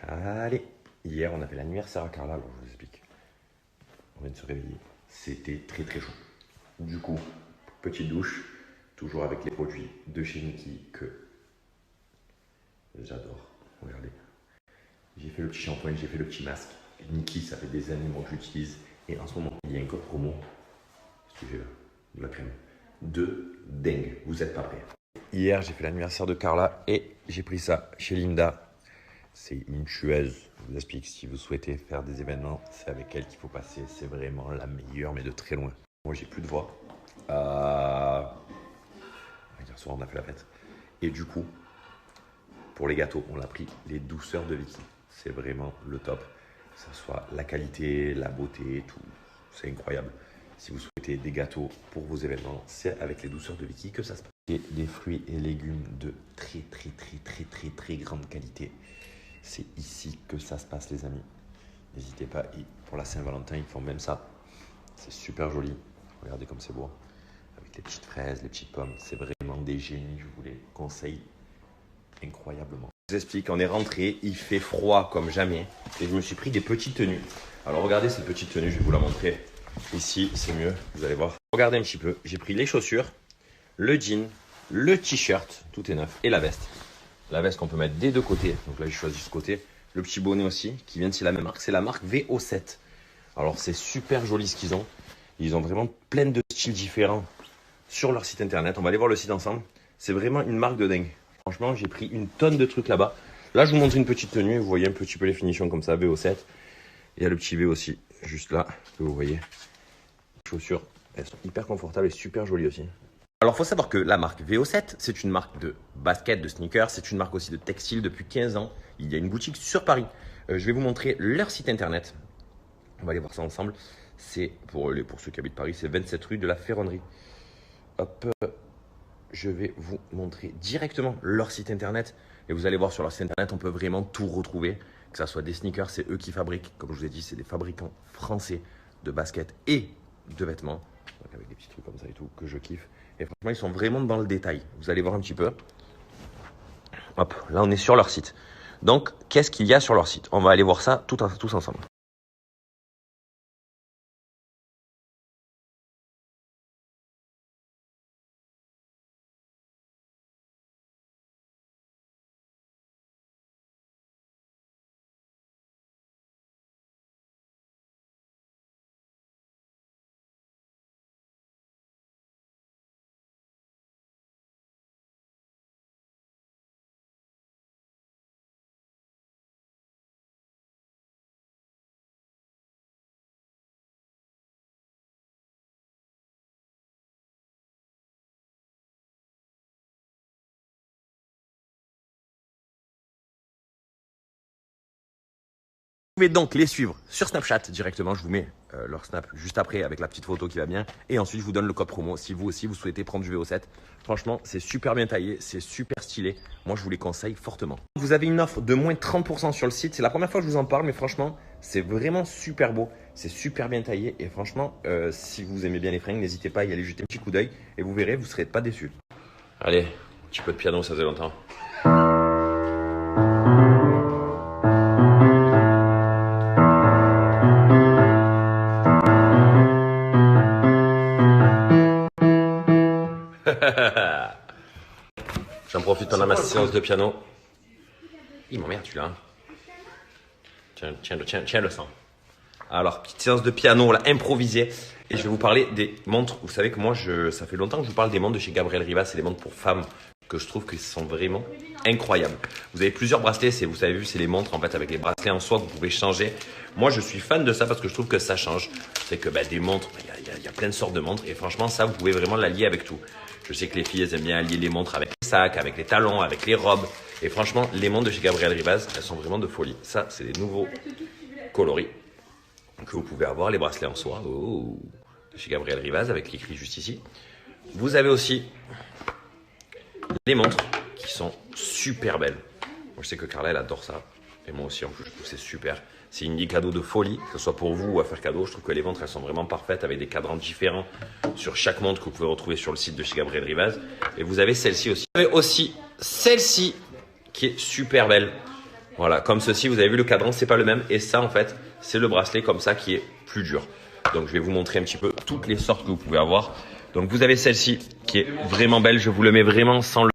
Allez, hier on avait l'anniversaire à Carla, alors je vous explique. On vient de se réveiller, c'était très très chaud. Du coup, petite douche, toujours avec les produits de chez Niki que j'adore. Regardez, j'ai fait le petit shampoing, j'ai fait le petit masque. Niki, ça fait des années que j'utilise. Et en ce moment, il y a un code promo, ce que j'ai là, de la crème, de dingue. Vous n'êtes pas prêts. Hier, j'ai fait l'anniversaire de Carla et j'ai pris ça chez Linda. C'est une tueuse. Je vous explique, si vous souhaitez faire des événements, c'est avec elle qu'il faut passer. C'est vraiment la meilleure, mais de très loin. Moi, j'ai plus de voix. Hier soir, on a fait la fête. Et du coup, pour les gâteaux, on a pris les douceurs de Vicky. C'est vraiment le top. Que ce soit la qualité, la beauté, tout. C'est incroyable. Si vous souhaitez des gâteaux pour vos événements, c'est avec les douceurs de Vicky que ça se passe. Et des fruits et légumes de très grande qualité. C'est ici que ça se passe, les amis. N'hésitez pas. Et pour la Saint-Valentin, ils font même ça. C'est super joli. Regardez comme c'est beau. Avec les petites fraises, les petites pommes. C'est vraiment des génies. Je vous les conseille incroyablement. Je vous explique, on est rentré. Il fait froid comme jamais. Et je me suis pris des petites tenues. Alors regardez cette petite tenue. Je vais vous la montrer. Ici, c'est mieux. Vous allez voir. Regardez un petit peu. J'ai pris les chaussures, le jean, le t-shirt. Tout est neuf. Et la veste. La veste qu'on peut mettre des deux côtés. Donc là, j'ai choisi ce côté. Le petit bonnet aussi, qui vient de chez la même marque. C'est la marque VO7. Alors, c'est super joli ce qu'ils ont. Ils ont vraiment plein de styles différents sur leur site internet. On va aller voir le site ensemble. C'est vraiment une marque de dingue. Franchement, j'ai pris une tonne de trucs là-bas. Là, je vous montre une petite tenue. Vous voyez un petit peu les finitions comme ça, VO7. Il y a le petit V aussi, juste là, que vous voyez. Les chaussures, elles sont hyper confortables et super jolies aussi. Alors, il faut savoir que la marque VO7, c'est une marque de basket, de sneakers. C'est une marque aussi de textile depuis 15 ans. Il y a une boutique sur Paris. Je vais vous montrer leur site internet. On va aller voir ça ensemble. C'est pour ceux qui habitent Paris, c'est 27 rue de la Ferronnerie. Hop, je vais vous montrer directement leur site internet. Et vous allez voir sur leur site internet, on peut vraiment tout retrouver. Que ce soit des sneakers, c'est eux qui fabriquent. Comme je vous ai dit, c'est des fabricants français de baskets et de vêtements. Donc avec des petits trucs comme ça et tout, que je kiffe. Et franchement, ils sont vraiment dans le détail. Vous allez voir un petit peu. Hop, là, on est sur leur site. Donc, qu'est-ce qu'il y a sur leur site? On va aller voir ça tous ensemble. Vous pouvez donc les suivre sur Snapchat directement. Je vous mets leur Snap juste après avec la petite photo qui va bien. Et ensuite, je vous donne le code promo si vous aussi vous souhaitez prendre du VO7. Franchement, c'est super bien taillé, c'est super stylé. Moi, je vous les conseille fortement. Vous avez une offre de moins 30% sur le site. C'est la première fois que je vous en parle, mais franchement, c'est vraiment super beau. C'est super bien taillé. Et franchement, si vous aimez bien les fringues, n'hésitez pas à y aller jeter un petit coup d'œil. Et vous verrez, vous ne serez pas déçus. Allez, un petit peu de piano, ça faisait longtemps. J'en profite pendant ma séance de piano. Il m'emmerde celui-là. Tiens le sang. Alors, petite séance de piano là, improvisée. Et je vais vous parler des montres. Vous savez que moi, ça fait longtemps que je vous parle des montres de chez Gabriel Rivas. C'est des montres pour femmes que je trouve que sont vraiment incroyables. Vous avez plusieurs bracelets. Vous avez vu, c'est les montres en fait avec les bracelets en soie que vous pouvez changer. Moi, je suis fan de ça parce que je trouve que ça change. C'est que des montres, il y a plein de sortes de montres. Et franchement, ça, vous pouvez vraiment l'allier avec tout. Je sais que les filles, elles aiment bien allier les montres avec les sacs, avec les talons, avec les robes. Et franchement, les montres de chez Gabriel Rivas, elles sont vraiment de folie. Ça, c'est des nouveaux coloris que vous pouvez avoir, les bracelets en soie de chez Gabriel Rivas avec l'écrit juste ici. Vous avez aussi Des montres qui sont super belles. Moi, je sais que Carla, elle adore ça. Et moi aussi, en plus, je trouve que c'est super. C'est une idée cadeau de folie, que ce soit pour vous ou à faire cadeau. Je trouve que les montres, elles sont vraiment parfaites avec des cadrans différents sur chaque montre que vous pouvez retrouver sur le site de chez Gabriel Rivaz. Et vous avez celle-ci aussi. Vous avez aussi celle-ci qui est super belle. Voilà, comme ceci, vous avez vu le cadran, c'est pas le même. Et ça, en fait, c'est le bracelet comme ça qui est plus dur. Donc, je vais vous montrer un petit peu toutes les sortes que vous pouvez avoir. Donc, vous avez celle-ci qui est vraiment belle. Je vous le mets vraiment sans le